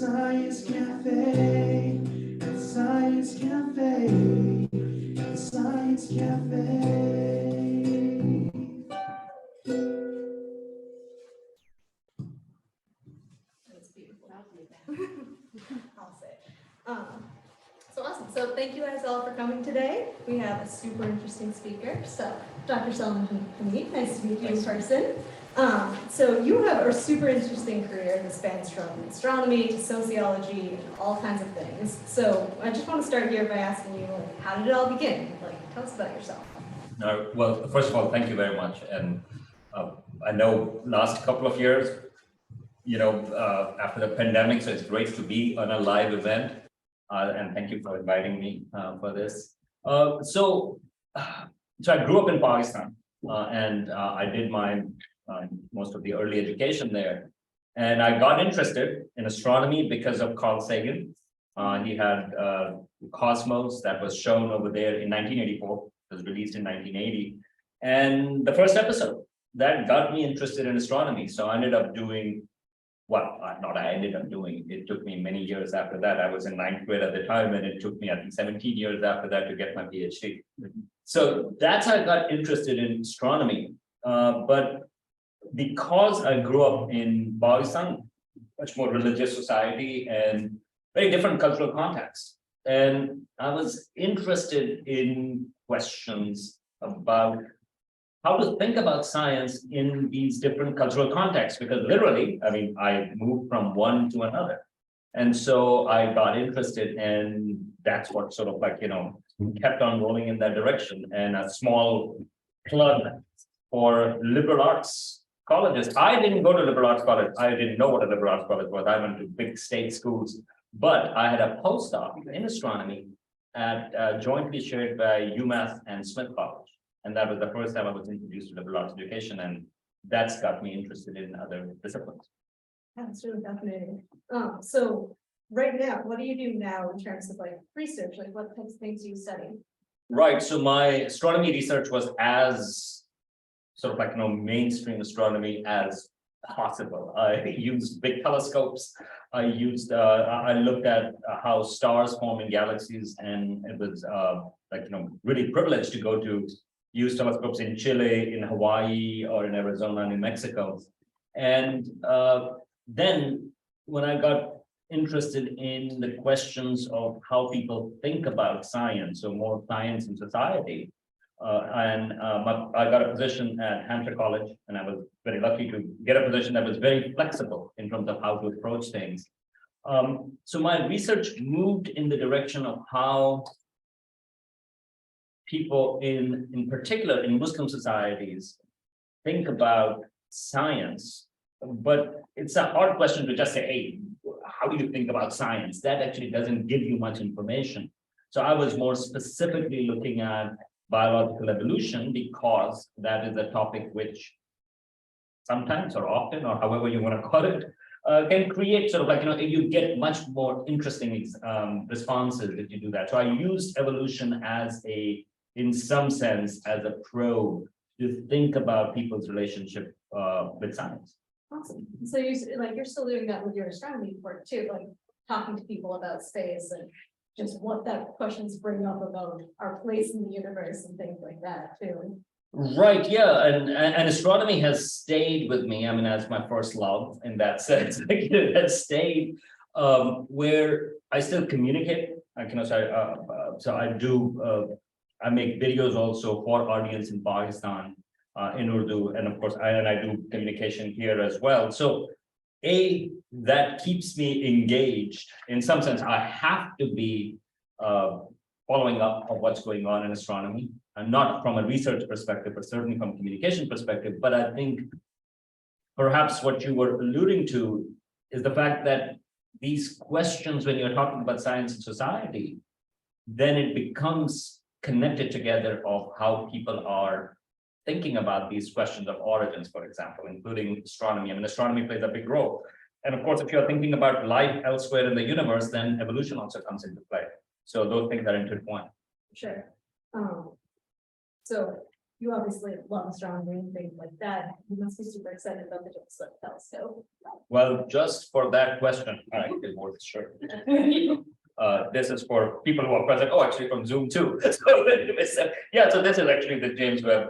Science Cafe, the Science Cafe, the Science Cafe. That's beautiful. I'll say. So awesome. So thank you guys all for coming today. We have a super interesting speaker. So Dr. Salman Hameed, nice to meet you in person. So you have a super interesting career that spans from astronomy to sociology and all kinds of things. So I just want to start here by asking you, like, how did it all begin? Like, tell us about yourself. Well, first of all, thank you very much. And I know last couple of years, after the pandemic, so it's great to be on a live event. And thank you for inviting me for this. So I grew up in Pakistan, and I did my most of the early education there. And I got interested in astronomy because of Carl Sagan. He had Cosmos that was shown over there in 1984. It was released in 1980. And the first episode that got me interested in astronomy. So I ended up doing, it took me many years after that. I was in ninth grade at the time, and it took me, I think, 17 years after that to get my PhD. So that's how I got interested in astronomy. But because I grew up in Pakistan, much more religious society and very different cultural context, and I was interested in questions about how to think about science in these different cultural contexts, because literally, I mean, I moved from one to another. And so I got interested, and that's what sort of kept on rolling in that direction. And a small club for liberal arts colleges. I didn't go to liberal arts college. I didn't know what a liberal arts college was. I went to big state schools, but I had a postdoc in astronomy at jointly shared by UMass and Smith College. And that was the first time I was introduced to liberal arts education, and that's got me interested in other disciplines. That's really fascinating. So right now, what do you do now in terms of research? Like, what types of things do you study? Right. So my astronomy research was as sort of mainstream astronomy as possible. I used big telescopes. I looked at how stars form in galaxies, and it was really privileged to go to use telescopes in Chile, in Hawaii, or in Arizona, New Mexico. And then when I got interested in the questions of how people think about science, or more science in society, I got a position at Hampshire College, and I was very lucky to get a position that was very flexible in terms of how to approach things. So my research moved in the direction of how people in particular in Muslim societies think about science. But it's a hard question to just say, hey, how do you think about science? That actually doesn't give you much information. So I was more specifically looking at biological evolution, because that is a topic which sometimes or often, or however you want to call it, can create sort of you get much more interesting responses if you do that. So I used evolution in some sense, as a probe to think about people's relationship with science. Awesome. So you're still doing that with your astronomy work too, like talking to people about space and just what that questions bring up about our place in the universe and things like that too. Right, yeah, and astronomy has stayed with me. I mean, as my first love in that sense. It has stayed where I still communicate. So I do. I make videos also for audience in Pakistan in Urdu, and of course, I do communication here as well. So, that keeps me engaged. In some sense, I have to be following up of what's going on in astronomy, and not from a research perspective, but certainly from a communication perspective. But I think perhaps what you were alluding to is the fact that these questions, when you're talking about science and society, then it becomes connected together of how people are thinking about these questions of origins, for example, including astronomy. I mean, astronomy plays a big role. And of course, if you're thinking about life elsewhere in the universe, then evolution also comes into play. So those things are intertwined. Sure. So you obviously love astronomy and things like that. You must be super excited about the James Webb Telescope. Well, just for that question, I can more sure. This is for people who are present. Oh, actually from Zoom too. So, yeah, so this is actually the James Webb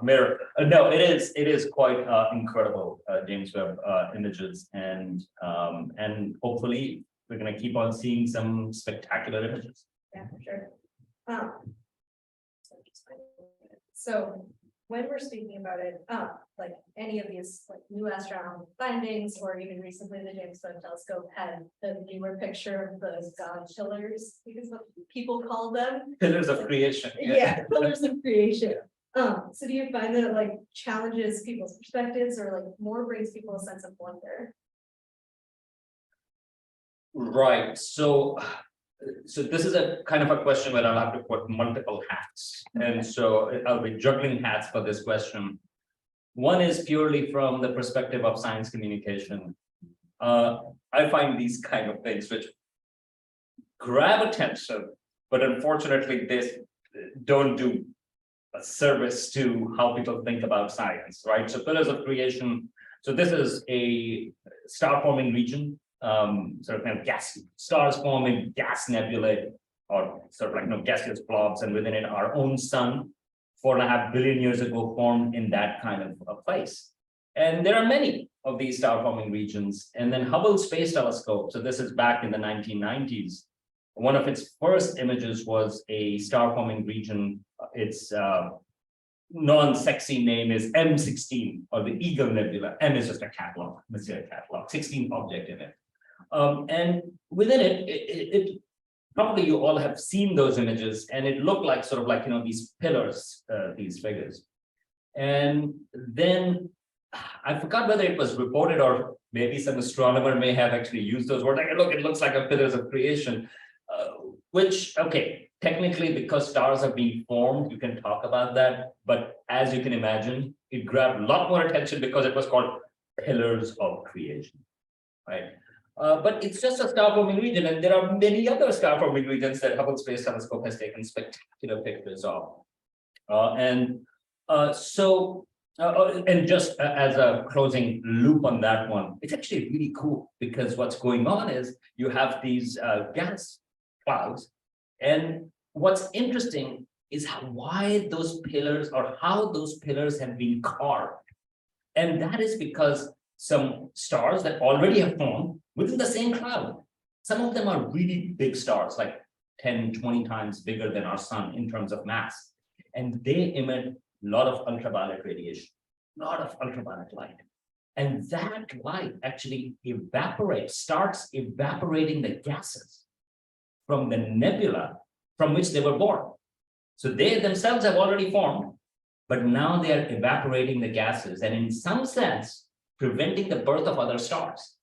mirror. No, it is quite incredible James Webb images, and hopefully we're going to keep on seeing some spectacular images. Yeah, for sure. So when we're speaking about it, like any of these like new astronomical findings, or even recently the James Webb Telescope had the newer picture of the God pillars, because what people call them. Pillars of creation. Yeah, pillars of creation. So do you find that it like challenges people's perspectives, or like more brings people a sense of wonder? Right. So this is a kind of a question where I'll have to put multiple hats. And so I'll be juggling hats for this question. One is purely from the perspective of science communication. I find these kind of things which grab attention, but unfortunately they don't do a service to how people think about science, right? So pillars of creation. So this is a star forming region. Sort of kind of gas stars forming gas nebulae, or sort of like gaseous blobs, and within it our own sun 4.5 billion years ago formed in that kind of a place. And there are many of these star forming regions. And then Hubble Space Telescope, so this is back in the 1990s, one of its first images was a star forming region. Its non-sexy name is M16, or the Eagle Nebula. M is just a catalog, Messier catalog, 16th object in it. And within it probably you all have seen those images, and it looked like sort of like these pillars, these figures. And then I forgot whether it was reported, or maybe some astronomer may have actually used those words. Like, look, it looks like a pillars of creation, which, okay, technically because stars are being formed, you can talk about that. But as you can imagine, it grabbed a lot more attention because it was called pillars of creation, right? But it's just a star forming region, and there are many other star forming regions that Hubble Space Telescope has taken spectacular pictures of. And just as a closing loop on that one, it's actually really cool, because what's going on is you have these gas clouds, and what's interesting is why those pillars, or how those pillars have been carved. And that is because some stars that already have formed within the same cloud. Some of them are really big stars, like 10, 20 times bigger than our sun in terms of mass. And they emit a lot of ultraviolet radiation, a lot of ultraviolet light. And that light actually starts evaporating the gases from the nebula from which they were born. So they themselves have already formed, but now they are evaporating the gases, and in some sense, preventing the birth of other stars.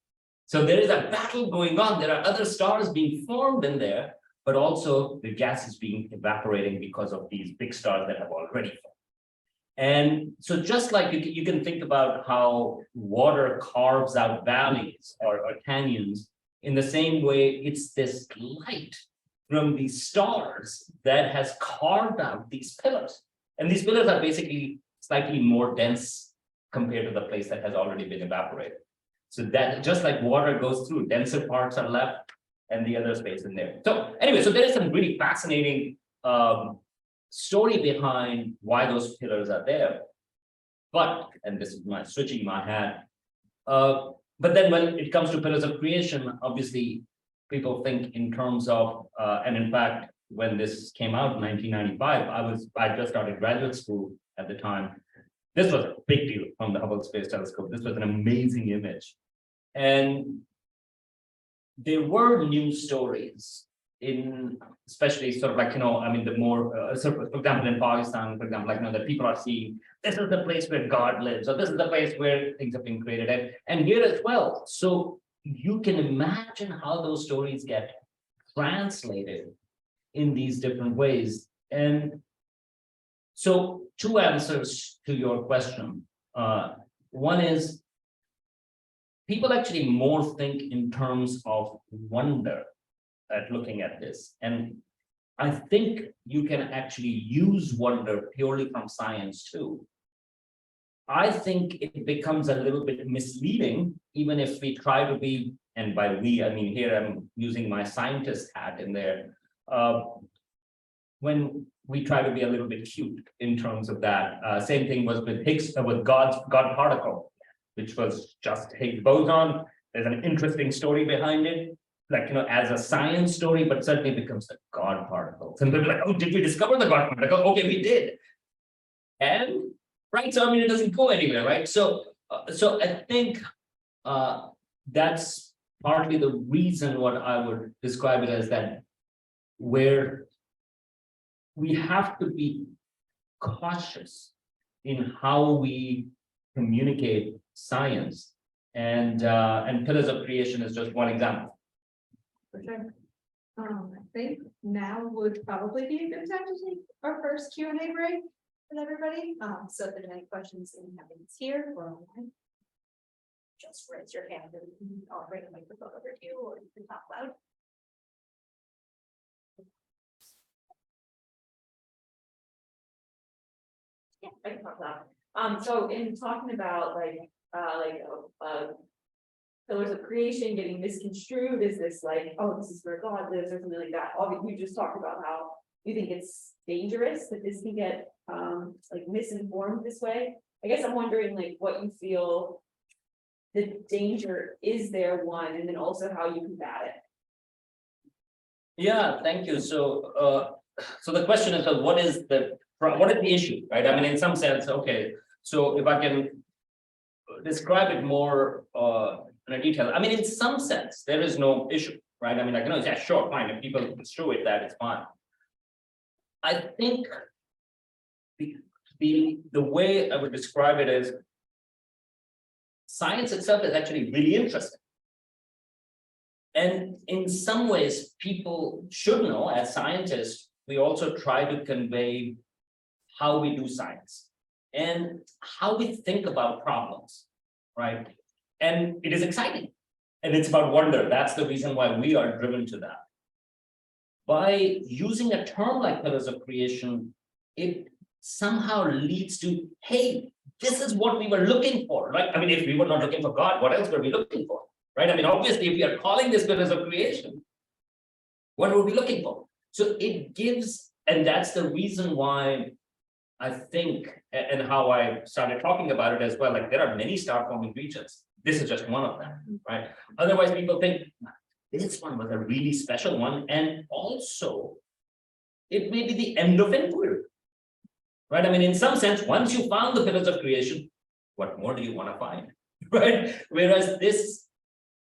So there is a battle going on. There are other stars being formed in there, but also the gas is being evaporating because of these big stars that have already formed. And so just like you can think about how water carves out valleys or canyons, in the same way, it's this light from these stars that has carved out these pillars. And these pillars are basically slightly more dense compared to the place that has already been evaporated. So that just like water goes through, denser parts are left and the other space in there. So anyway, so there is some really fascinating story behind why those pillars are there. But, and this is my switching my hat, but then when it comes to pillars of creation, obviously people think in terms of, and in fact, when this came out in 1995, I just started graduate school at the time. This was a big deal from the Hubble Space Telescope. This was an amazing image. And there were news stories in, especially sort of like, I mean, the more, for example, in Pakistan, for example, like, that people are seeing, this is the place where God lives, or this is the place where things have been created. And here as well. So you can imagine how those stories get translated in these different ways. And so two answers to your question. One is, people actually more think in terms of wonder at looking at this. And I think you can actually use wonder purely from science too. I think it becomes a little bit misleading, even if we try to be, and by we, I mean, here I'm using my scientist hat in there. When we try to be a little bit cute in terms of that. Same thing was with Higgs, with God particle, which was just Higgs boson. There's an interesting story behind it, like, as a science story, but certainly becomes the God particle. And people are like, oh, did we discover the God particle? Okay, we did. And right, so I mean, it doesn't go anywhere, right? So I think that's partly the reason what I would describe it as, that where we have to be cautious in how we communicate science, and pillars of creation is just one example. For sure. I think now would probably be a good time to take our first Q&A break with everybody. So if there's any questions in the audience here or online, just raise your hand and I'll bring a microphone over to you, or you can talk loud. Yeah, I can talk loud. So in talking about pillars of creation getting misconstrued, is this like, oh, this is where God lives or something like that? Obviously, you just talked about how you think it's dangerous that this can get like misinformed this way. I guess I'm wondering like what you feel the danger is there, one, and then also how you combat it. Yeah, thank you. So the question is, what is the issue, right? I mean, in some sense, okay. So if I can describe it more in a detail, I mean, in some sense, there is no issue, right? I mean, like, yeah, sure, fine. If people construe it, that is fine. I think the way I would describe it is, science itself is actually really interesting. And in some ways, people should know, as scientists, we also try to convey how we do science and how we think about problems, right? And it is exciting. And it's about wonder. That's the reason why we are driven to that. By using a term like pillars of creation, it somehow leads to, hey, this is what we were looking for, right? I mean, if we were not looking for God, what else were we looking for, right? I mean, obviously, if we are calling this pillars of creation, what were we looking for? So it gives, and that's the reason why I think, and how I started talking about it as well, like there are many star forming regions. This is just one of them, right? Otherwise, people think this one was a really special one. And also, it may be the end of inquiry, right? I mean, in some sense, once you found the pillars of creation, what more do you want to find, right? Whereas this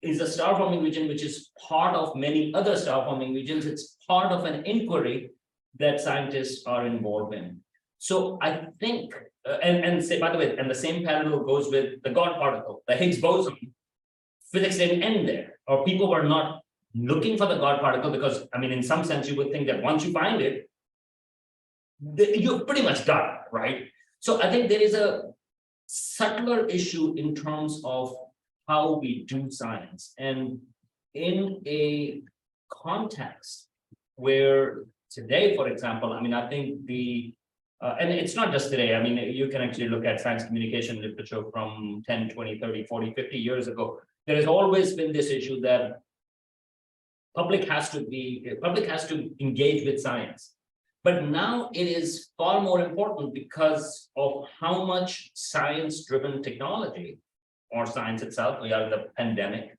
is a star forming region, which is part of many other star forming regions. It's part of an inquiry that scientists are involved in. So I think, and say, by the way, and the same parallel goes with the God particle, the Higgs boson. Physics didn't end there, or people were not looking for the God particle, because, I mean, in some sense, you would think that once you find it, you're pretty much done, right? So I think there is a subtler issue in terms of how we do science, and in a context where today, for example, I mean, I think and it's not just today, I mean, you can actually look at science communication literature from 10, 20, 30, 40, 50 years ago. There has always been this issue that public has to engage with science. But now it is far more important because of how much science-driven technology, or science itself, we are in the pandemic,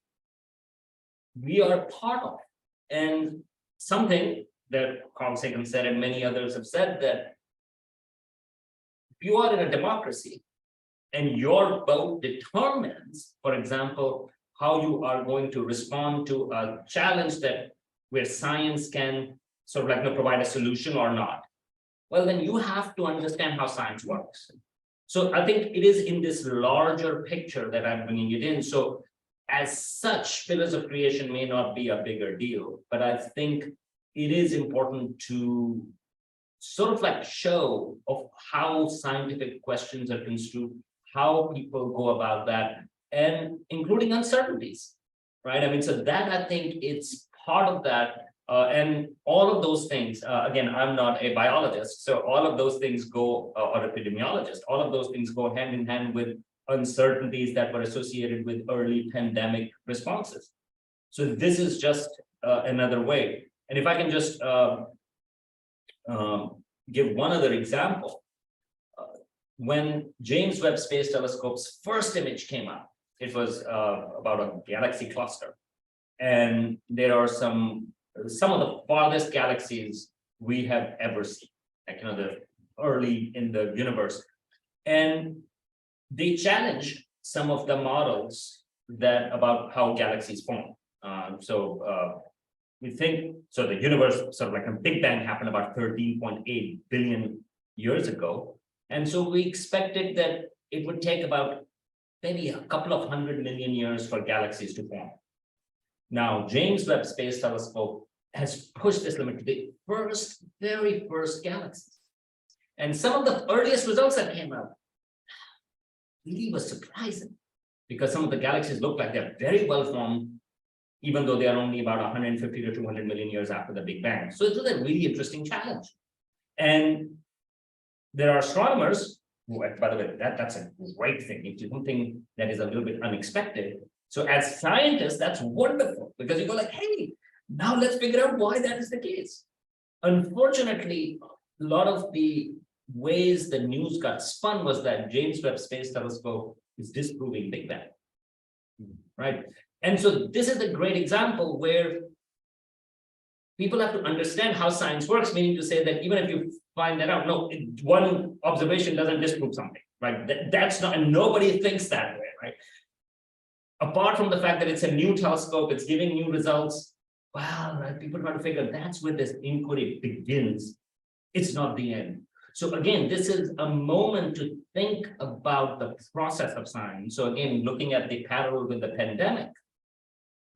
we are part of. And something that Carl Sagan said, and many others have said, that if you are in a democracy and your vote determines, for example, how you are going to respond to a challenge that where science can sort of like provide a solution or not, well, then you have to understand how science works. So I think it is in this larger picture that I'm bringing it in. So as such, pillars of creation may not be a bigger deal, but I think it is important to sort of like show of how scientific questions are construed, how people go about that, and including uncertainties, right? I mean, so that I think it's part of that, And all of those things, again, I'm not a biologist, so all of those things go, or epidemiologist, all of those things go hand in hand with uncertainties that were associated with early pandemic responses. So this is just another way. And if I can just give one other example, when James Webb Space Telescope's first image came out, it was about a galaxy cluster. And there are some of the farthest galaxies we have ever seen, like, the early in the universe. And they challenge some of the models that about how galaxies form. We think, so the universe, sort of like a Big Bang, happened about 13.8 billion years ago. And so we expected that it would take about maybe a couple of 100 million years for galaxies to form. Now, James Webb Space Telescope has pushed this limit to the very first galaxies. And some of the earliest results that came out really was surprising, because some of the galaxies look like they're very well formed, even though they are only about 150 to 200 million years after the Big Bang. So it was a really interesting challenge. And there are astronomers who, by the way, that's a great thing. It's something that is a little bit unexpected. So as scientists, that's wonderful, because you go like, hey, now let's figure out why that is the case. Unfortunately, a lot of the ways the news got spun was that James Webb Space Telescope is disproving Big Bang, right? And so this is a great example where people have to understand how science works, meaning to say that even if you find that out, no, one observation doesn't disprove something, right? That's not, and nobody thinks that way, right? Apart from the fact that it's a new telescope, it's giving new results, well, right, people try to figure that's where this inquiry begins. It's not the end. So again, this is a moment to think about the process of science. So again, looking at the parallel with the pandemic,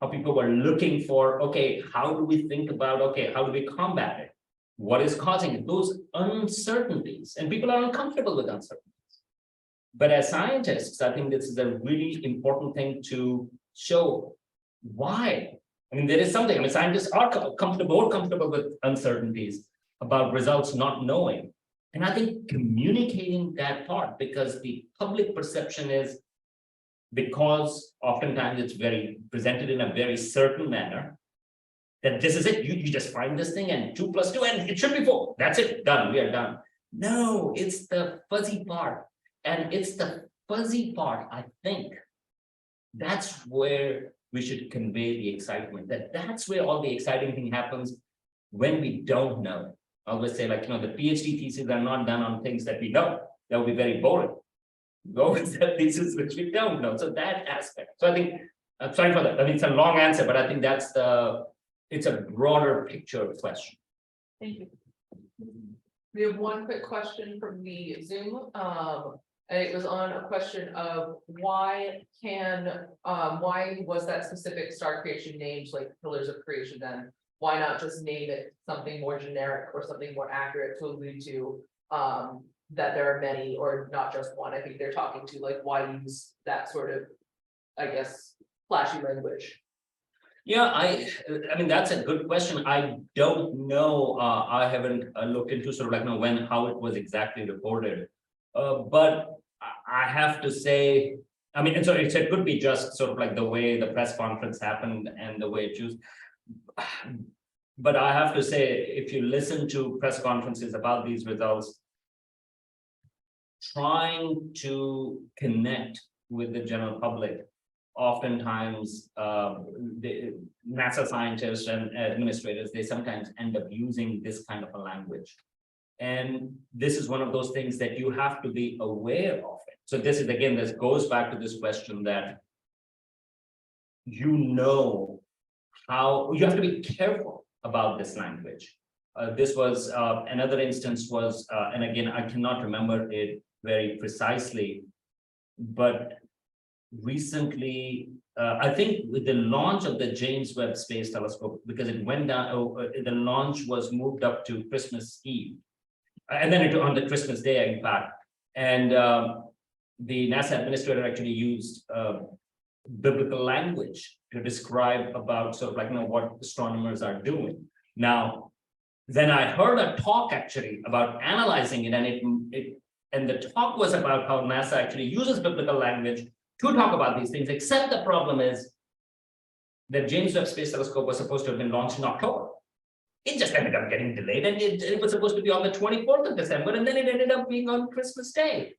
how people were looking for, okay, how do we think about, okay, how do we combat it? What is causing it? Those uncertainties, and people are uncomfortable with uncertainties. But as scientists, I think this is a really important thing to show why. I mean, there is something, I mean, scientists are more comfortable with uncertainties about results not knowing. And I think communicating that part, because the public perception is, because oftentimes it's very presented in a very certain manner, that this is it, you just find this thing and 2 + 2 and it should be 4. That's it, done, we are done. No, it's the fuzzy part. And it's the fuzzy part, I think, that's where we should convey the excitement, that's where all the exciting thing happens when we don't know. I always say, like, the PhD theses are not done on things that we know. That would be very boring. Go with the thesis which we don't know. So that aspect. So I think, I'm sorry for that. I mean, it's a long answer, but I think it's a broader picture question. Thank you. We have one quick question from the Zoom. And it was on a question of why was that specific star creation named like pillars of creation then? Why not just name it something more generic or something more accurate to allude to that there are many or not just one? I think they're talking to like why use that sort of, I guess, flashy language. Yeah, I mean, that's a good question. I don't know. I haven't looked into sort of like how it was exactly reported. But I have to say, I mean, and so it could be just sort of like the way the press conference happened and the way it used. But I have to say, if you listen to press conferences about these results, trying to connect with the general public, oftentimes the NASA scientists and administrators, they sometimes end up using this kind of a language. And this is one of those things that you have to be aware of it. So this is, again, this goes back to this question that how you have to be careful about this language. This was another instance was, and again, I cannot remember it very precisely, but recently, I think with the launch of the James Webb Space Telescope, because it went down, the launch was moved up to Christmas Eve. And then on the Christmas Day, in fact, and the NASA administrator actually used biblical language to describe about sort of like what astronomers are doing. Now, then I heard a talk actually about analyzing it, and the talk was about how NASA actually uses biblical language to talk about these things, except the problem is that James Webb Space Telescope was supposed to have been launched in October. It just ended up getting delayed, and it was supposed to be on the 24th of December, and then it ended up being on Christmas Day.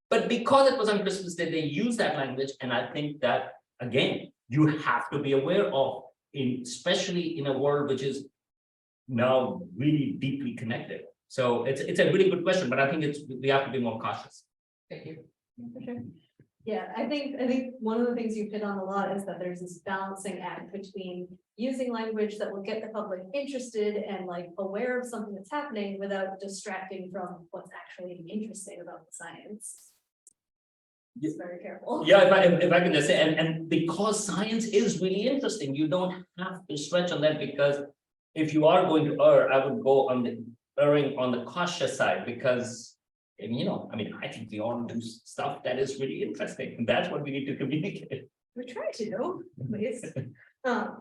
But because it was on Christmas Day, they used that language, and I think that, again, you have to be aware of, especially in a world which is now really deeply connected. So it's a really good question, but I think we have to be more cautious. Thank you. For sure. Yeah, I think one of the things you've hit on a lot is that there's this balancing act between using language that will get the public interested and like aware of something that's happening without distracting from what's actually interesting about the science. It's very careful. Yeah, if I can just say, and because science is really interesting, you don't have to stretch on that, because if you are going to err, I would go on the erring on the cautious side, because I think we all do stuff that is really interesting, and that's what we need to communicate. We try to, at least.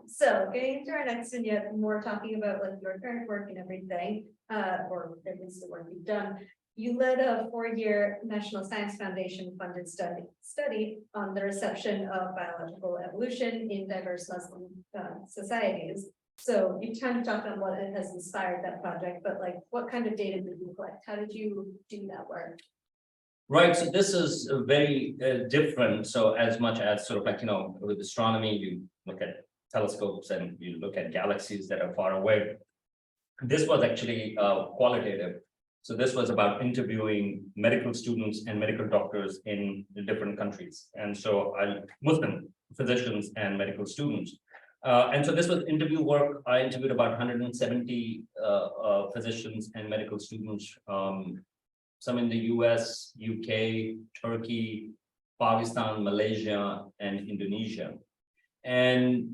So getting into our next and yet more talking about like your current work and everything, or at least the work you've done. You led a 4-year National Science Foundation funded study on the reception of biological evolution in diverse Muslim societies. So you kind of talked on what it has inspired that project, but like what kind of data did you collect? How did you do that work? Right, so this is very different. So as much as sort of like, with astronomy, you look at telescopes and you look at galaxies that are far away. This was actually qualitative. So this was about interviewing medical students and medical doctors in the different countries. And so Muslim physicians and medical students. And so this was interview work. I interviewed about 170 physicians and medical students, some in the US, UK, Turkey, Pakistan, Malaysia, and Indonesia. And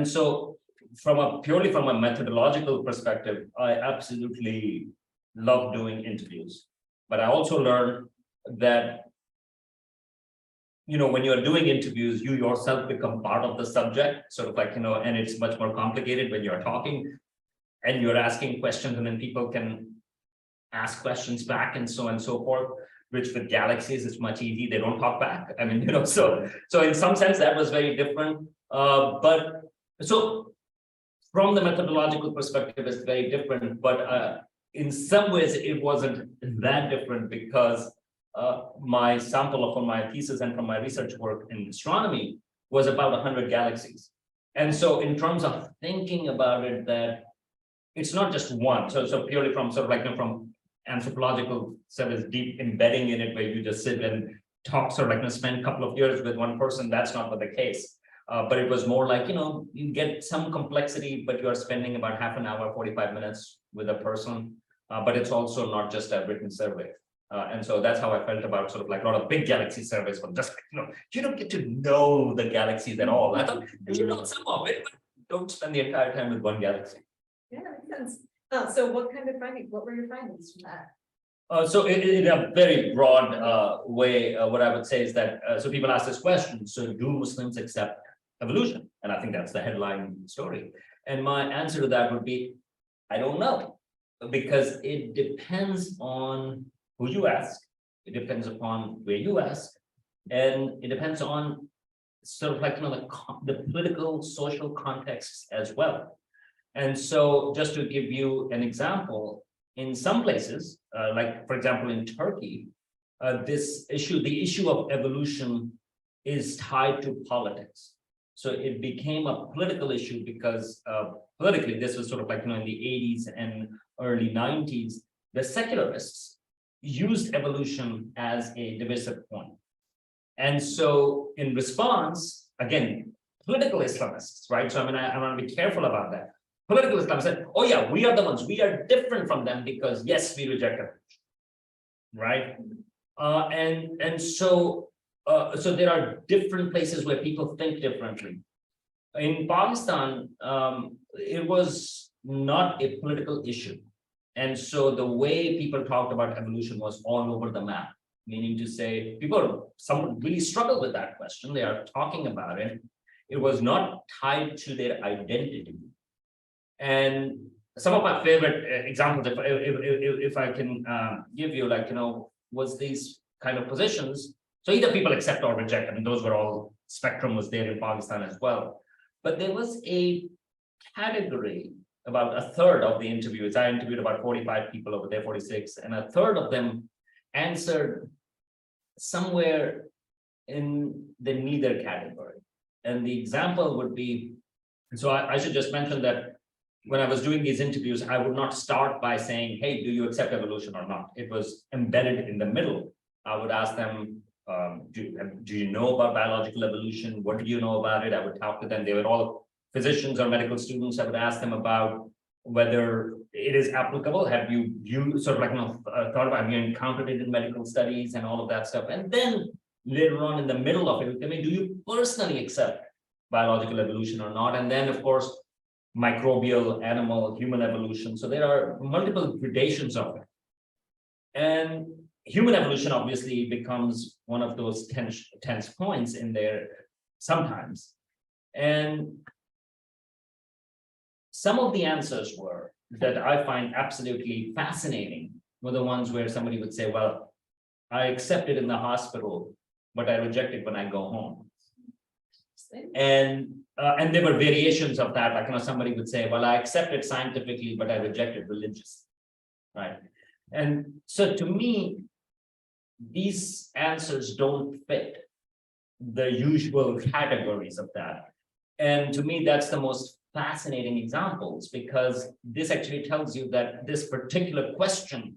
so purely from a methodological perspective, I absolutely love doing interviews. But I also learned that when you're doing interviews, you yourself become part of the subject, sort of like, and it's much more complicated when you're talking and you're asking questions, and then people can ask questions back and so on and so forth, which with galaxies, it's much easier. They don't talk back. I mean, so in some sense that was very different. But so from the methodological perspective, it's very different, but in some ways it wasn't that different, because my sample from my thesis and from my research work in astronomy was about 100 galaxies. And so in terms of thinking about it, that it's not just one. So purely from sort of like from anthropological service, deep embedding in it, where you just sit and talk, sort of like spend a couple of years with one person. That's not the case. But it was more like, you get some complexity, but you are spending about half an hour, 45 minutes with a person. But it's also not just a written survey. And so that's how I felt about sort of like a lot of big galaxy surveys, but just, you don't get to know the galaxies at all. I thought you know some of it, but don't spend the entire time with one galaxy. Yeah, that makes sense. So what kind of findings, what were your findings from that? So in a very broad way, what I would say is that, so people ask this question, so do Muslims accept evolution? And I think that's the headline story. And my answer to that would be, I don't know, because it depends on who you ask, it depends upon where you ask, and it depends on sort of like, the political, social contexts as well. And so just to give you an example, in some places, like for example, in Turkey, the issue of evolution is tied to politics. So it became a political issue because politically, this was sort of like, in the 80s and early 90s, the secularists used evolution as a divisive point. And so in response, again, political Islamists, right? So I want to be careful about that. Political Islamists said, oh yeah, we are the ones, we are different from them because yes, we reject evolution, right? So there are different places where people think differently. In Pakistan, it was not a political issue. And so the way people talked about evolution was all over the map, meaning to say some really struggle with that question. They are talking about it. It was not tied to their identity. And some of my favorite examples, if I can give you, like, was these kind of positions. So either people accept or reject. I mean, those were all, spectrum was there in Pakistan as well. But there was a category, about a third of the interviews. I interviewed about 45 people over there, 46, and a third of them answered somewhere in the neither category. And the example would be, so I should just mention that when I was doing these interviews, I would not start by saying, hey, do you accept evolution or not? It was embedded in the middle. I would ask them, do you know about biological evolution? What do you know about it? I would talk to them. They were all physicians or medical students. I would ask them about whether it is applicable. Have you sort of like, thought about, have you encountered it in medical studies and all of that stuff? And then later on in the middle of it, I mean, do you personally accept biological evolution or not? And then, of course, microbial, animal, human evolution. So there are multiple gradations of it. And human evolution obviously becomes one of those tense points in there sometimes. And some of the answers were that I find absolutely fascinating were the ones where somebody would say, well, I accept it in the hospital, but I reject it when I go home. And there were variations of that, like, somebody would say, well, I accept it scientifically, but I reject it religiously, right? And so to me, these answers don't fit the usual categories of that. And to me, that's the most fascinating examples, because this actually tells you that this particular question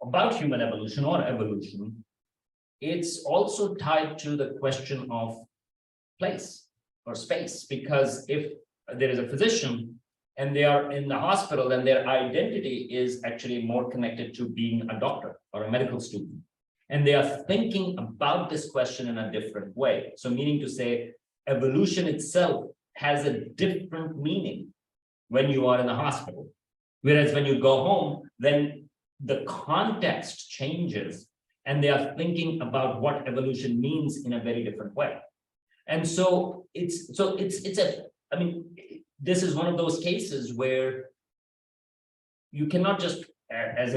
about human evolution or evolution, it's also tied to the question of place or space, because if there is a physician and they are in the hospital, then their identity is actually more connected to being a doctor or a medical student. And they are thinking about this question in a different way. So meaning to say, evolution itself has a different meaning when you are in the hospital. Whereas when you go home, then the context changes and they are thinking about what evolution means in a very different way. And so it's I mean, this is one of those cases where you cannot just, as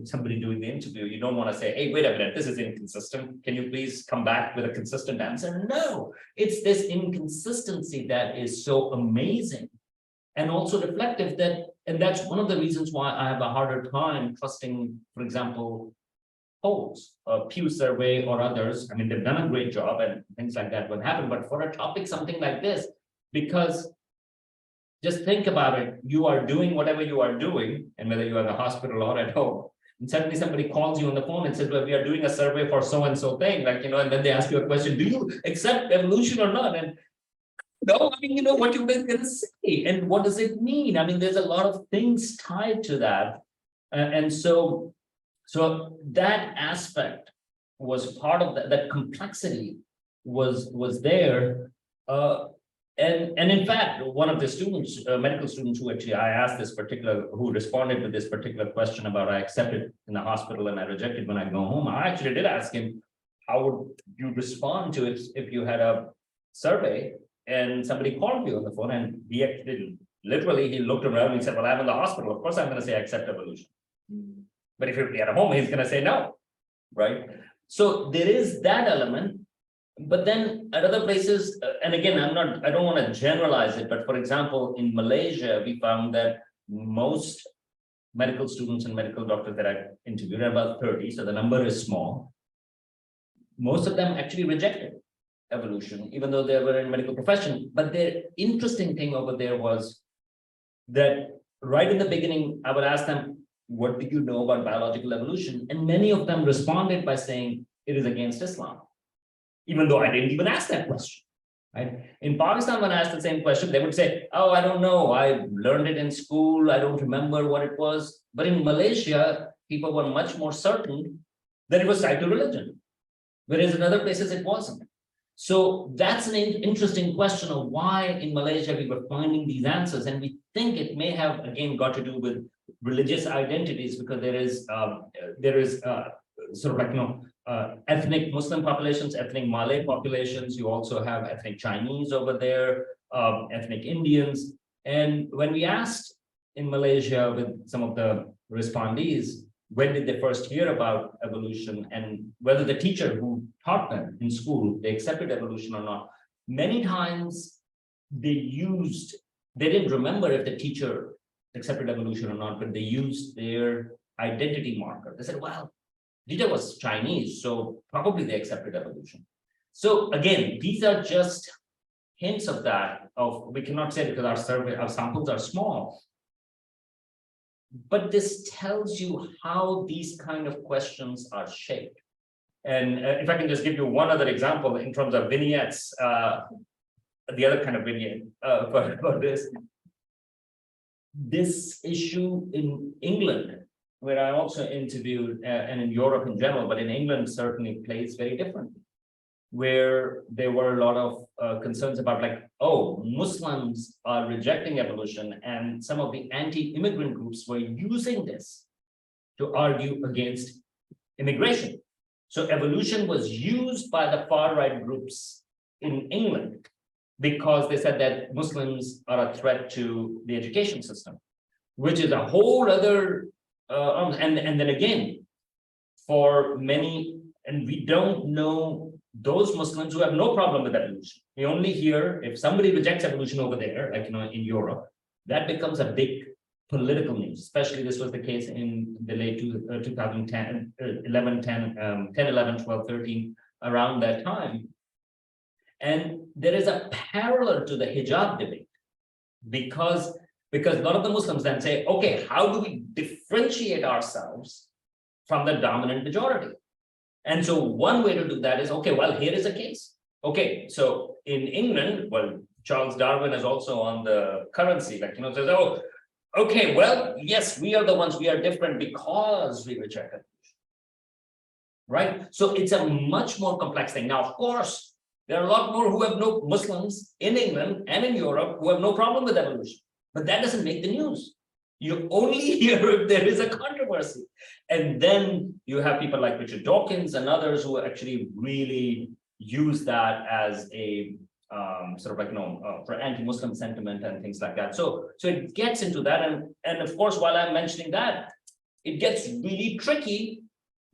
somebody doing the interview, you don't want to say, hey, wait a minute, this is inconsistent. Can you please come back with a consistent answer? No, it's this inconsistency that is so amazing and also reflective that, and that's one of the reasons why I have a harder time trusting, for example, polls, Pew survey or others. I mean, they've done a great job and things like that would happen, but for a topic, something like this, because just think about it, you are doing whatever you are doing, and whether you're in the hospital or at home, and suddenly somebody calls you on the phone and says, well, we are doing a survey for so-and-so thing, like, and then they ask you a question, do you accept evolution or not? And no, I mean, what you're going to say, and what does it mean? I mean, there's a lot of things tied to that. And so that aspect was part of that complexity was there. And in fact, one of the students, medical students who actually I asked who responded to this particular question about I accept it in the hospital and I reject it when I go home, I actually did ask him, how would you respond to it if you had a survey and somebody called you on the phone? And he actually, literally, he looked around and he said, well, I'm in the hospital. Of course, I'm going to say I accept evolution. But if you're at home, he's going to say no, right? So there is that element. But then at other places, and again, I don't want to generalize it, but for example, in Malaysia, we found that most medical students and medical doctors that I interviewed are about 30, so the number is small. Most of them actually rejected evolution, even though they were in medical profession. But the interesting thing over there was that right in the beginning, I would ask them, what do you know about biological evolution? And many of them responded by saying it is against Islam, even though I didn't even ask that question, right? In Pakistan, when I asked the same question, they would say, oh, I don't know. I learned it in school. I don't remember what it was. But in Malaysia, people were much more certain that it was tied to religion, whereas in other places it wasn't. So that's an interesting question of why in Malaysia we were finding these answers. And we think it may have, again, got to do with religious identities, because there is sort of like, ethnic Muslim populations, ethnic Malay populations. You also have ethnic Chinese over there, ethnic Indians. And when we asked in Malaysia with some of the respondees, when did they first hear about evolution and whether the teacher who taught them in school, they accepted evolution or not, many times they didn't remember if the teacher accepted evolution or not, but they used their identity marker. They said, well, teacher was Chinese, so probably they accepted evolution. So again, these are just hints of that, we cannot say because our samples are small. But this tells you how these kind of questions are shaped. And if I can just give you one other example in terms of vignettes, the other kind of vignette for this issue in England, where I also interviewed, and in Europe in general, but in England certainly plays very differently, where there were a lot of concerns about like, oh, Muslims are rejecting evolution, and some of the anti-immigrant groups were using this to argue against immigration. So evolution was used by the far-right groups in England because they said that Muslims are a threat to the education system, which is a whole other, and then again, for many, and we don't know those Muslims who have no problem with evolution. We only hear if somebody rejects evolution over there, like in Europe, that becomes a big political news. Especially this was the case in the late 2010, 11, 10, 11, 12, 13, around that time. And there is a parallel to the hijab debate because a lot of the Muslims then say, okay, how do we differentiate ourselves from the dominant majority? And so one way to do that is, okay, well, here is a case. Okay, so in England, well, Charles Darwin is also on the currency, like, says, oh, okay, well, yes, we are the ones, we are different because we reject evolution. Right? So it's a much more complex thing. Now, of course, there are a lot more who have no Muslims in England and in Europe who have no problem with evolution, but that doesn't make the news. You only hear if there is a controversy. And then you have people like Richard Dawkins and others who actually really use that as a sort of like, for anti-Muslim sentiment and things like that. So it gets into that. And of course, while I'm mentioning that, it gets really tricky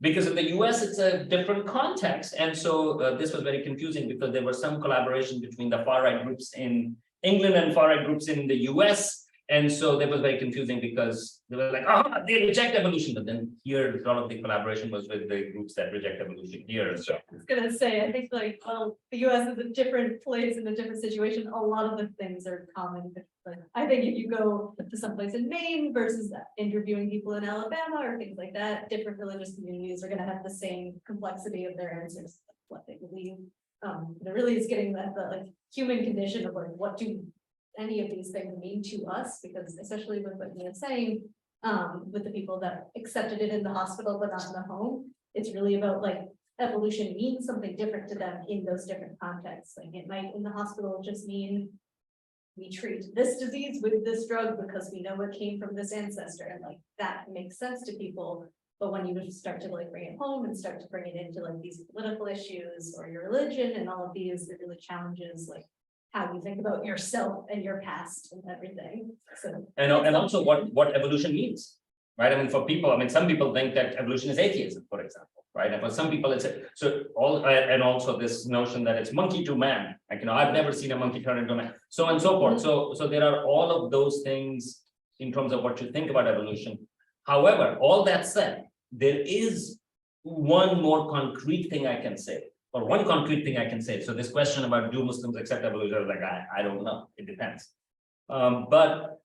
because in the US, it's a different context. And so this was very confusing because there was some collaboration between the far-right groups in England and far-right groups in the US. And so that was very confusing because they were like, they reject evolution. But then here, a lot of the collaboration was with the groups that reject evolution here. So I was gonna say, I think like, well, the US is a different place in a different situation. A lot of the things are common. But I think if you go to someplace in Maine versus interviewing people in Alabama or things like that, different religious communities are gonna have the same complexity of their answers, what they believe. But it really is getting that the like human condition of like, what do any of these things mean to us, because especially with what Nia's saying, with the people that accepted it in the hospital but not in the home, it's really about like evolution means something different to them in those different contexts. Like it might in the hospital just mean we treat this disease with this drug because we know it came from this ancestor, and like that makes sense to people. But when you start to like bring it home and start to bring it into like these political issues or your religion and all of these, it really challenges like how you think about yourself and your past and everything. So and also what evolution means, right? I mean, for people, I mean, some people think that evolution is atheism, for example, right? And for some people, it's and also this notion that it's monkey to man. Like, I've never seen a monkey turn into a man, so on and so forth. So there are all of those things in terms of what you think about evolution. However, all that said, there is one more concrete thing I can say. Or one concrete thing I can say. So this question about do Muslims accept evolution, I was like, I don't know, it depends. But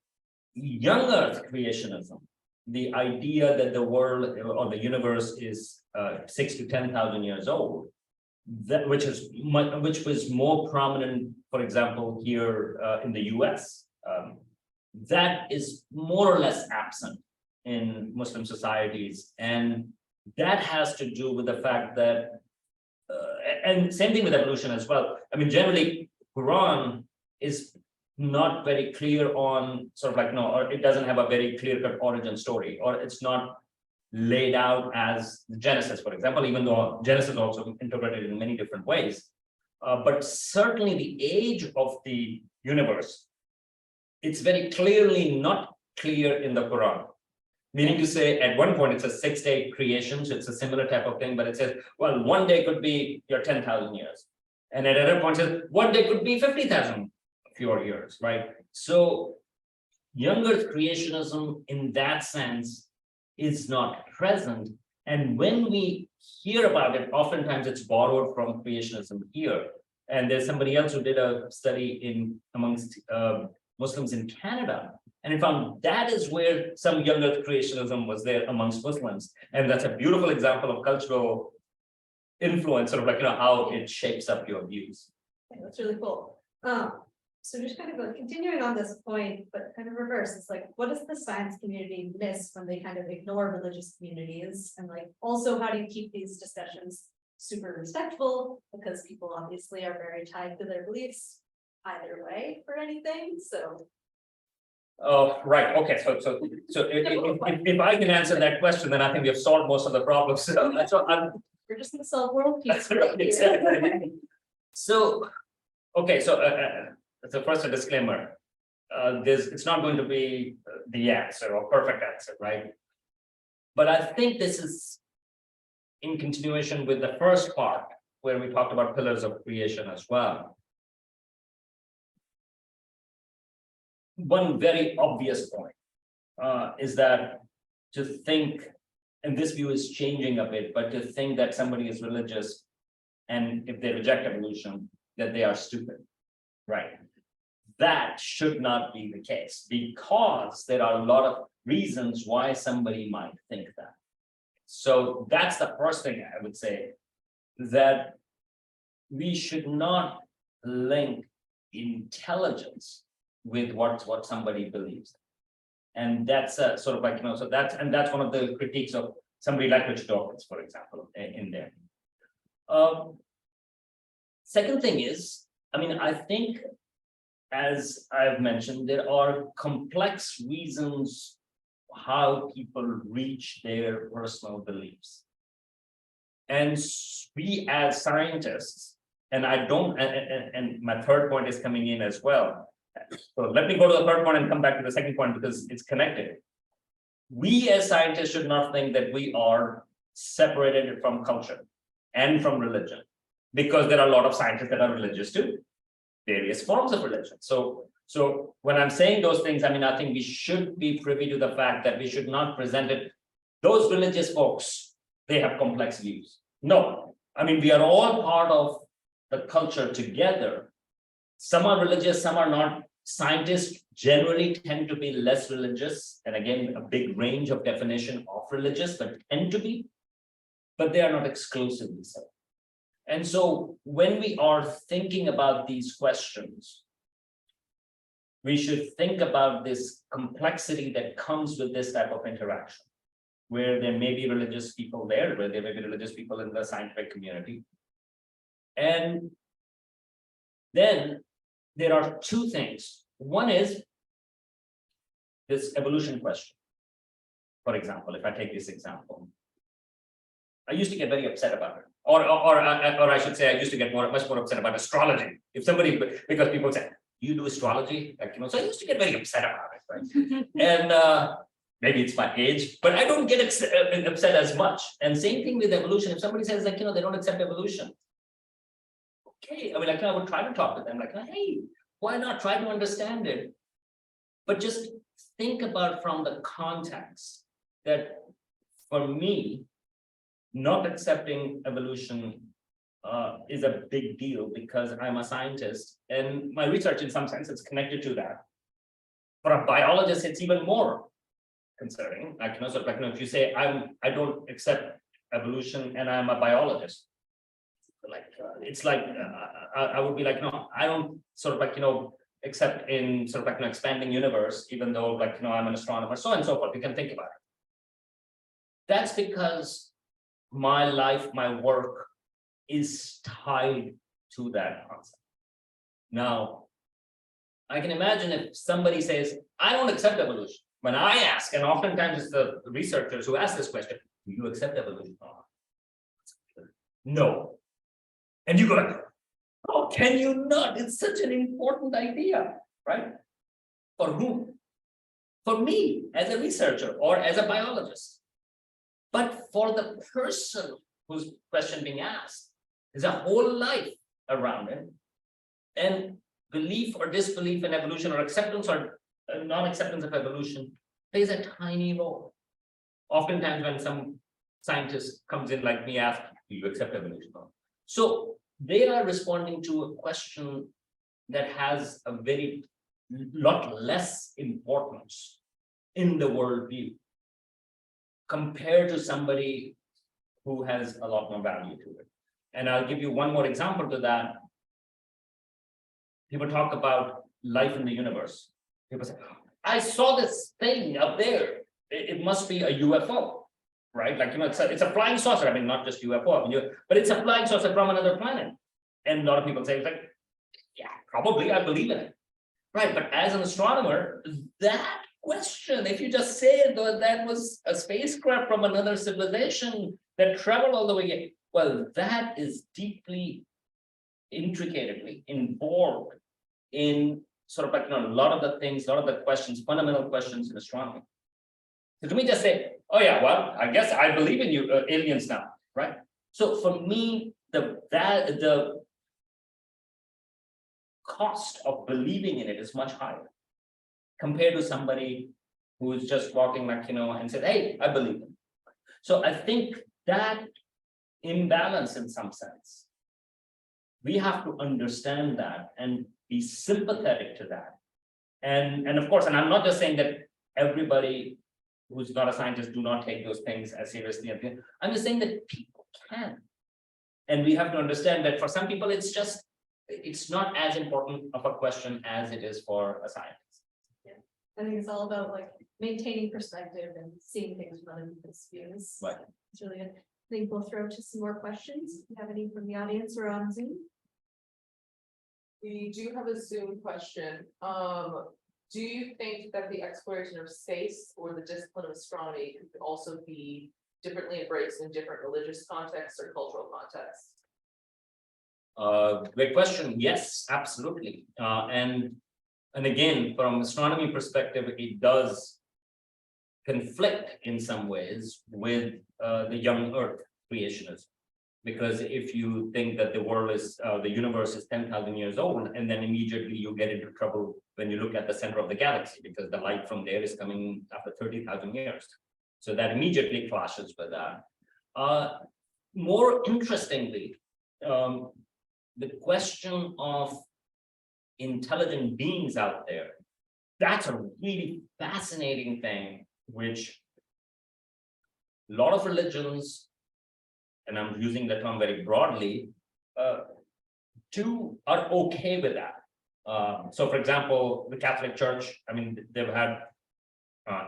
young Earth creationism, the idea that the world or the universe is 6,000 to 10,000 years old, which was more prominent, for example, here in the US, that is more or less absent in Muslim societies, and that has to do with the fact that. And same thing with evolution as well. I mean, generally, Quran is not very clear on sort of like, or it doesn't have a very clear-cut origin story, or it's not laid out as Genesis, for example, even though Genesis is also interpreted in many different ways. But certainly the age of the universe it's very clearly not clear in the Quran. Meaning to say, at one point, it's a 6-day creation, so it's a similar type of thing, but it says, well, one day could be your 10,000 years. And at other points, it says, one day could be 50,000 fewer years, right? So young earth creationism in that sense is not present. And when we hear about it, oftentimes it's borrowed from creationism here. And there's somebody else who did a study amongst Muslims in Canada. And it found that is where some young earth creationism was there amongst Muslims. And that's a beautiful example of cultural influence, sort of like, how it shapes up your views. Okay, that's really cool. So just kind of like continuing on this point, but kind of reverse, it's like, what does the science community miss when they kind of ignore religious communities? And like, also, how do you keep these discussions super respectful? Because people obviously are very tied to their beliefs either way for anything, so. Oh, right. Okay. So if I can answer that question, then I think we have solved most of the problems. So that's what We're just gonna solve world peace. That's right, exactly. So, okay. So first a disclaimer. It's not going to be the answer or perfect answer, right? But I think this is in continuation with the first part where we talked about pillars of creation as well. One very obvious point is that to think, and this view is changing a bit, but to think that somebody is religious and if they reject evolution, that they are stupid, right? That should not be the case because there are a lot of reasons why somebody might think that. So that's the first thing I would say, that we should not link intelligence with what somebody believes. And that's sort of like, so that's one of the critiques of somebody like Richard Dawkins, for example, in there. Second thing is, I think, as I've mentioned, there are complex reasons how people reach their personal beliefs. And we as scientists, and my third point is coming in as well. So let me go to the third point and come back to the second point because it's connected. We as scientists should not think that we are separated from culture and from religion, because there are a lot of scientists that are religious too, various forms of religion. So when I'm saying those things, I think we should be privy to the fact that we should not present it. Those religious folks, they have complex views. No, we are all part of the culture together. Some are religious, some are not. Scientists generally tend to be less religious. And again, a big range of definition of religious, but tend to be, but they are not exclusively so. And so when we are thinking about these questions, we should think about this complexity that comes with this type of interaction, where there may be religious people there, where there may be religious people in the scientific community. And then there are two things. One is this evolution question. For example, if I take this example, I used to get very upset about it. Or I should say, I used to get much more upset about astrology. If somebody, because people say, you do astrology? So I used to get very upset about it, right? And maybe it's my age, but I don't get upset as much. And same thing with evolution. If somebody says they don't accept evolution. Okay, I would try to talk to them, hey, why not try to understand it? But just think about from the context that for me, not accepting evolution is a big deal because I'm a scientist and my research in some sense is connected to that. For a biologist, it's even more concerning. If you say I don't accept evolution and I'm a biologist, I would be like, no, I don't accept in expanding universe, even though I'm an astronomer, so on and so forth. You can think about it. That's because my life, my work is tied to that concept. Now, I can imagine if somebody says, I don't accept evolution. When I ask, and oftentimes it's the researchers who ask this question, do you accept evolution? No. And you go, how can you not? It's such an important idea, right? For whom? For me as a researcher or as a biologist. But for the person whose question being asked, there's a whole life around it. And belief or disbelief in evolution, or acceptance or non-acceptance of evolution, plays a tiny role. Oftentimes when some scientist comes in like me, ask, do you accept evolution? So they are responding to a question that has a very lot less importance in the worldview compared to somebody who has a lot more value to it. And I'll give you one more example to that. People talk about life in the universe. People say, I saw this thing up there. It must be a UFO, right? Like, it's a flying saucer. I mean, not just UFO, but it's a flying saucer from another planet. And a lot of people say, like, yeah, probably, I believe in it. Right, but as an astronomer, that question, if you just say that was a spacecraft from another civilization that traveled all the way, well, that is deeply, intricately involved in sort of like, a lot of the things, a lot of the questions, fundamental questions in astronomy. So to me, just say, oh yeah, well, I guess I believe in you, aliens now, right? So for me, the cost of believing in it is much higher compared to somebody who is just walking like, and said, hey, I believe in it. So I think that imbalance in some sense, we have to understand that and be sympathetic to that. And of course, and I'm not just saying that everybody who's not a scientist do not take those things as seriously. I'm just saying that people can. And we have to understand that for some people, it's not as important of a question as it is for a scientist. Yeah, I think it's all about like maintaining perspective and seeing things from other people's views. Right. It's really good. I think we'll throw to some more questions. Do you have any from the audience or on Zoom? We do have a Zoom question. Do you think that the exploration of space or the discipline of astronomy could also be differently embraced in different religious contexts or cultural contexts? Great question. Yes, absolutely. And again, from astronomy perspective, it does conflict in some ways with the young Earth creationism. Because if you think that the universe is 10,000 years old, and then immediately you get into trouble when you look at the center of the galaxy, because the light from there is coming after 30,000 years. So that immediately clashes with that. More interestingly, the question of intelligent beings out there, that's a really fascinating thing, which a lot of religions, and I'm using the term very broadly, are okay with that. So for example, the Catholic Church, I mean, they've had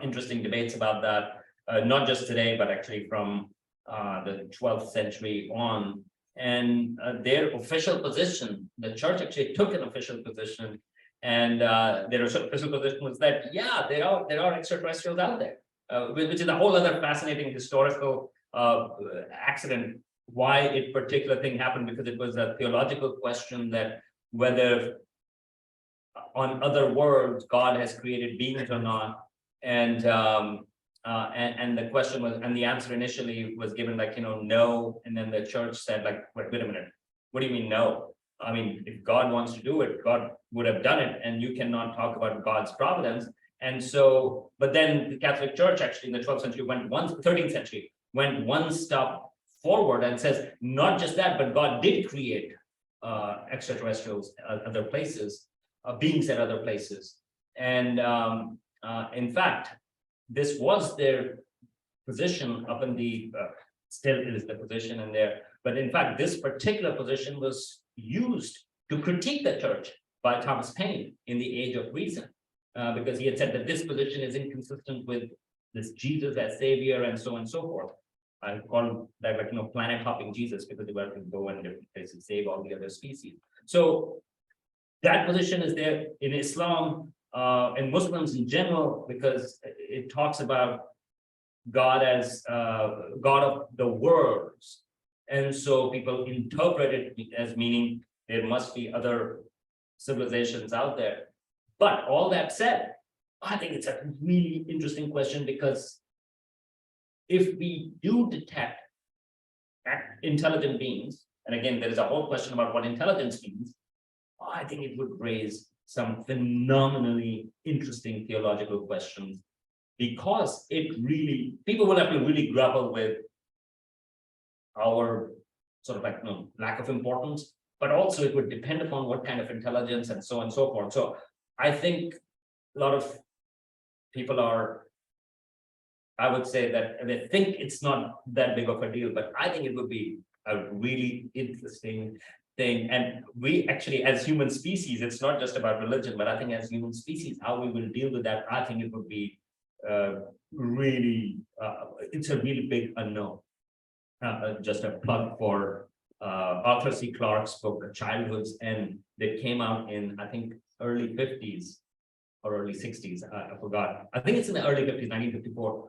interesting debates about that, not just today, but actually from the 12th century on. And their official position, the church actually took an official position, and their official position was that, yeah, there are extraterrestrials out there, which is a whole other fascinating historical accident, why a particular thing happened, because it was a theological question that whether on other worlds God has created beings or not. And the question was, and the answer initially was given like, no. And then the church said like, wait a minute, what do you mean no? I mean, if God wants to do it, God would have done it, and you cannot talk about God's providence. And so, but then the Catholic Church actually in the 12th century 13th century went one step forward and says, not just that, but God did create extraterrestrials at other places, beings at other places. And in fact, this was their position up in the, still is the position in there, but in fact, this particular position was used to critique the church by Thomas Paine in the Age of Reason, because he had said that this position is inconsistent with this Jesus as savior and so on and so forth. I call that like, planet hopping Jesus, because they were to go in different places, save all the other species. So that position is there in Islam and Muslims in general, because it talks about God as God of the worlds. And so people interpret it as meaning there must be other civilizations out there. But all that said, I think it's a really interesting question because if we do detect intelligent beings, and again, there is a whole question about what intelligence means, I think it would raise some phenomenally interesting theological questions because people will have to really grapple with our sort of like lack of importance, but also it would depend upon what kind of intelligence and so on and so forth. So I think a lot of people I would say that they think it's not that big of a deal, but I think it would be a really interesting thing. And we actually, as human species, it's not just about religion, but I think as human species, how we will deal with that, I think it would be it's a really big unknown. Just a plug for Arthur C. Clarke's book, Childhood's End, that came out in, I think, early 50s or early 60s. I forgot. I think it's in the early 50s, 1954.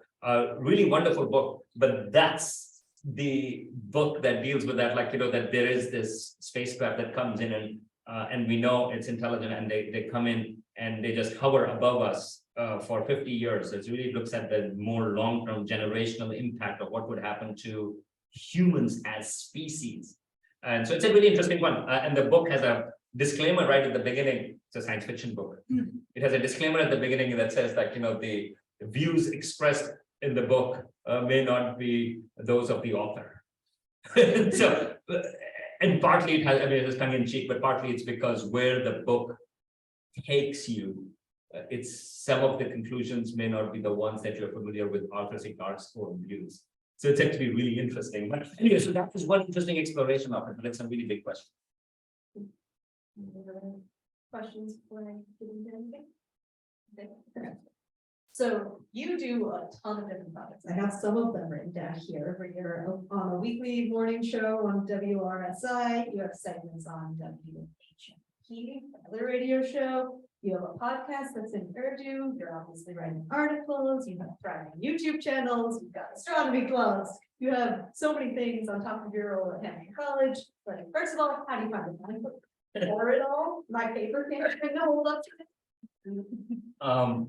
Really wonderful book, but that's the book that deals with that, like, that there is this spacecraft that comes in and we know it's intelligent and they come in and they just hover above us for 50 years. It really looks at the more long-term generational impact of what would happen to humans as species. And so it's a really interesting one. And the book has a disclaimer right at the beginning. It's a science fiction book. It has a disclaimer at the beginning that says that, the views expressed in the book may not be those of the author. So, and partly it has, it is tongue in cheek, but partly it's because where the book takes you, it's some of the conclusions may not be the ones that you're familiar with Arthur C. Clarke's own views. So it's actually really interesting. But anyway, so that was one interesting exploration of it, but it's a really big question. Questions before I get into anything? Okay. So you do a ton of different projects. I have some of them written down here. Where you're on a weekly morning show on WRSI. You have segments on WHP, another radio show. You have a podcast that's in Urdu. You're obviously writing articles. You have thriving YouTube channels. You've got astronomy clubs. You have so many things on top of your role at Hampton College. But first of all, how do you find the time for it all? My paper can't even hold up to it.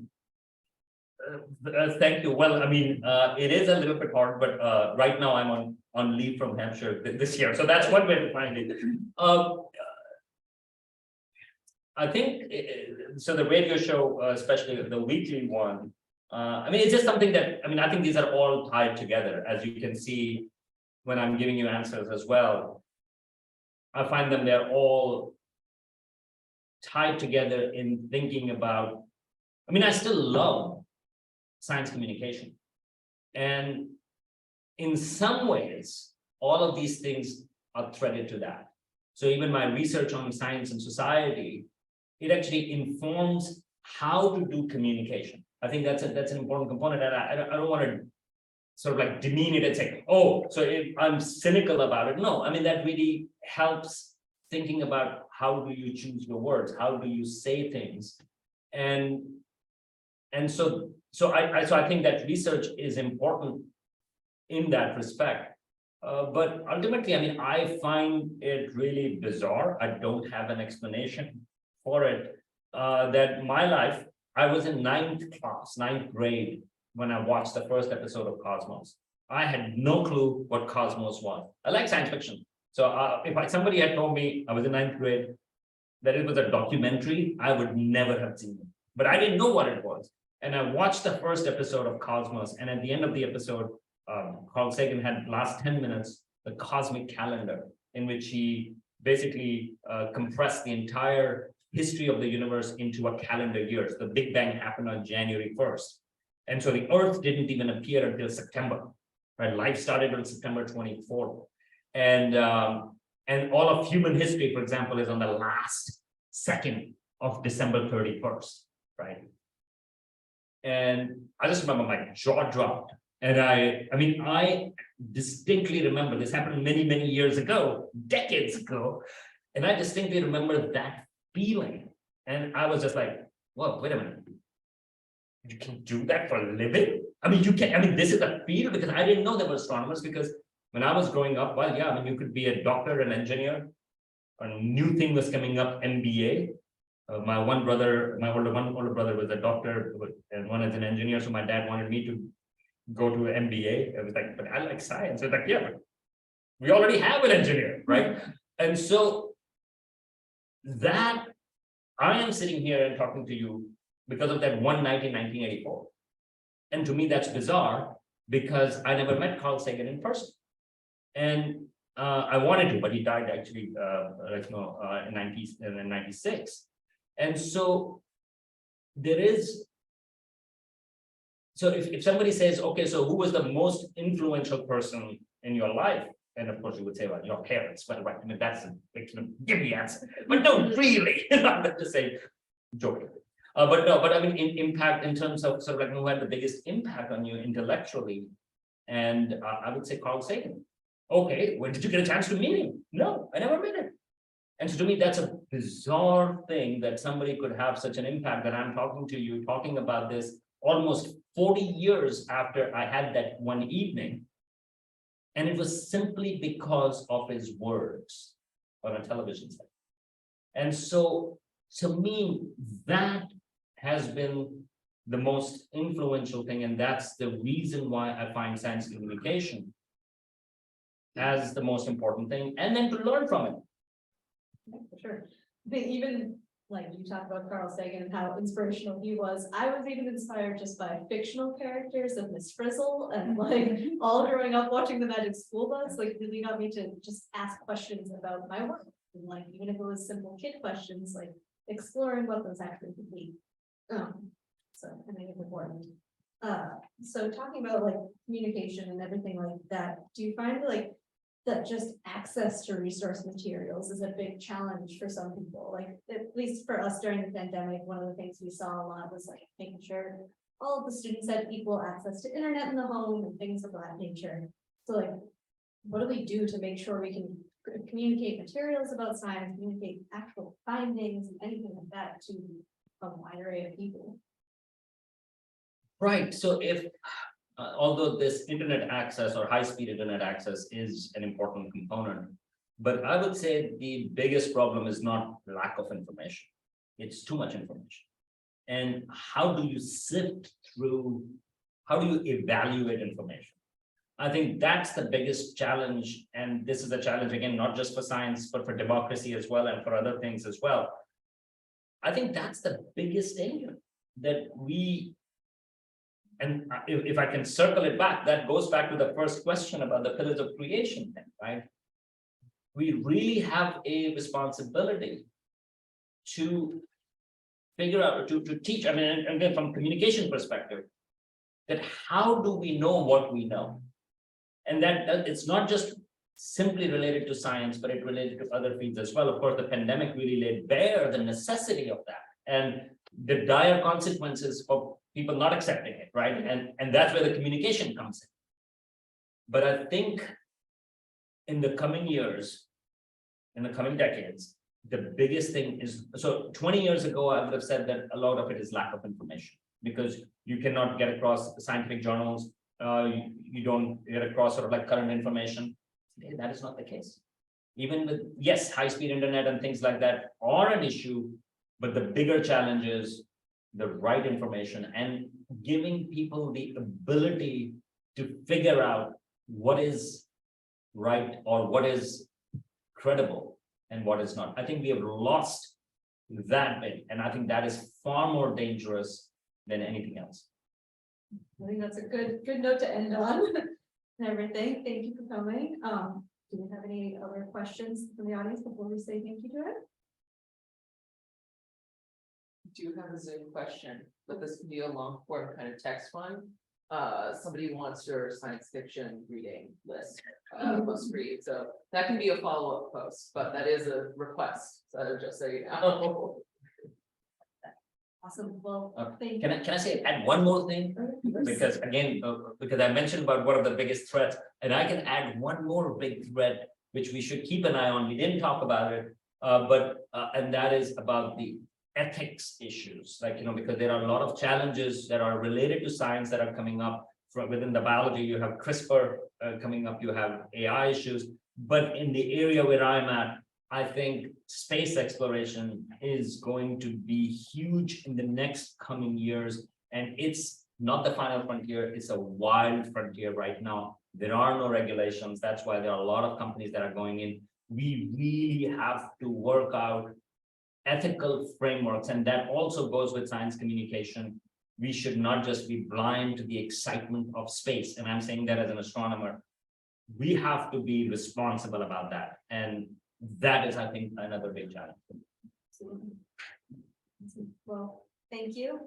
Thank you. Well, it is a little bit hard, but right now I'm on leave from Hampshire this year, so that's one way to find it. I think so. The radio show, especially the weekly one, it's just something that I think these are all tied together, as you can see when I'm giving you answers as well. I find them they're all tied together in thinking about. I still love science communication. And in some ways, all of these things are threaded to that. So even my research on science and society, it actually informs how to do communication. I think that's an important component. And I don't want to sort of like demean it and say, oh, so I'm cynical about it. No, that really helps thinking about how do you choose your words? How do you say things? And so I think that research is important in that respect. But ultimately, I find it really bizarre. I don't have an explanation for it. That my life, I was in ninth grade, when I watched the first episode of Cosmos. I had no clue what Cosmos was. I like science fiction. So if somebody had told me, I was in ninth grade, that it was a documentary, I would never have seen it. But I didn't know what it was. And I watched the first episode of Cosmos, and at the end of the episode, Carl Sagan had last 10 minutes, the cosmic calendar, in which he basically compressed the entire history of the universe into a calendar year. So the Big Bang happened on January 1st. And so the Earth didn't even appear until September, right? Life started on September 24th. And all of human history, for example, is on the last second of December 31st, right? And I just remember my jaw dropped. And I distinctly remember, this happened many, many years ago, decades ago. And I distinctly remember that feeling. And I was just like, whoa, wait a minute. You can do that for a living? You can, this is a field, because I didn't know there were astronomers, because when I was growing up, well, yeah, you could be a doctor, an engineer. A new thing was coming up, MBA. my older brother was a doctor, and one is an engineer. So my dad wanted me to go to an MBA. I was like, but I like science. I was like, yeah, but we already have an engineer, right? And so that I am sitting here and talking to you because of that one night in 1984. And to me, that's bizarre because I never met Carl Sagan in person. And I wanted to, but he died actually in 96. And so there is, so if somebody says, okay, so who was the most influential person in your life? And of course you would say, well, your parents, well, right, I mean, that's a give me answer, but no, really, I'm just saying, joking. But no, but I mean, impact in terms of sort of like who had the biggest impact on you intellectually. And I would say Carl Sagan. Okay, when did you get a chance to meet him? No, I never met him. And so to me, that's a bizarre thing that somebody could have such an impact that I'm talking to you, talking about this almost 40 years after I had that one evening. And it was simply because of his words on a television set. And so to me, that has been the most influential thing. And that's the reason why I find science communication as the most important thing, and then to learn from it. Yeah, for sure. I think even like you talk about Carl Sagan and how inspirational he was, I was even inspired just by fictional characters of Miss Frizzle and like all growing up watching the Magic School Bus, like really got me to just ask questions about my work. And like even if it was simple kid questions, like exploring what those actually could be. So I think it's important. So talking about like communication and everything like that, do you find like that just access to resource materials is a big challenge for some people? Like at least for us during the pandemic, one of the things we saw a lot was like making sure all of the students had equal access to internet in the home and things of that nature. So like, what do we do to make sure we can communicate materials about science, communicate actual findings and anything like that to a wide array of people? Right, so if, although this internet access or high-speed internet access is an important component, but I would say the biggest problem is not lack of information. It's too much information. And how do you sift through, how do you evaluate information? I think that's the biggest challenge. And this is a challenge, again, not just for science, but for democracy as well, and for other things as well. I think that's the biggest danger that we, and if I can circle it back, that goes back to the first question about the pillars of creation thing, right? We really have a responsibility to figure out, to teach, I mean, and then from communication perspective, that how do we know what we know? And that it's not just simply related to science, but it related to other fields as well. Of course, the pandemic really laid bare the necessity of that and the dire consequences of people not accepting it, right? And that's where the communication comes in. But I think in the coming years, in the coming decades, the biggest thing is, so 20 years ago, I would have said that a lot of it is lack of information because you cannot get across scientific journals. You don't get across sort of like current information. Today, that is not the case. Even with, yes, high-speed internet and things like that are an issue, but the bigger challenge is the right information and giving people the ability to figure out what is right or what is credible and what is not. I think we have lost that bit, and I think that is far more dangerous than anything else. I think that's a good note to end on and everything. Thank you for coming. Do we have any other questions from the audience before we say thank you to it? Do you have a Zoom question, but this can be a long form kind of text one. Somebody wants your science fiction reading list post read, so that can be a follow-up post, but that is a request. So just so you know. Awesome. Well, thank you. Can I say add one more thing? Because again, because I mentioned about one of the biggest threats, and I can add one more big threat which we should keep an eye on. We didn't talk about it, and that is about the ethics issues, like, because there are a lot of challenges that are related to science that are coming up from within the biology. You have CRISPR coming up, you have AI issues, but in the area where I'm at, I think space exploration is going to be huge in the next coming years. And it's not the final frontier, it's a wild frontier right now. There are no regulations. That's why there are a lot of companies that are going in. We really have to work out ethical frameworks, and that also goes with science communication. We should not just be blind to the excitement of space. And I'm saying that as an astronomer. We have to be responsible about that. And that is, I think, another big challenge. Well, thank you.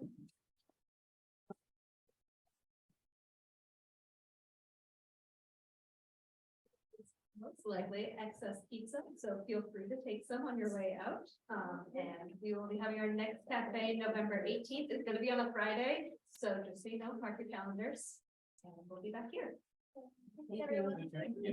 Most likely excess pizza, so feel free to take some on your way out. And we will be having our next cafe November 18th. It's going to be on a Friday, so just so you know, mark your calendars, and we'll be back here. Thank you.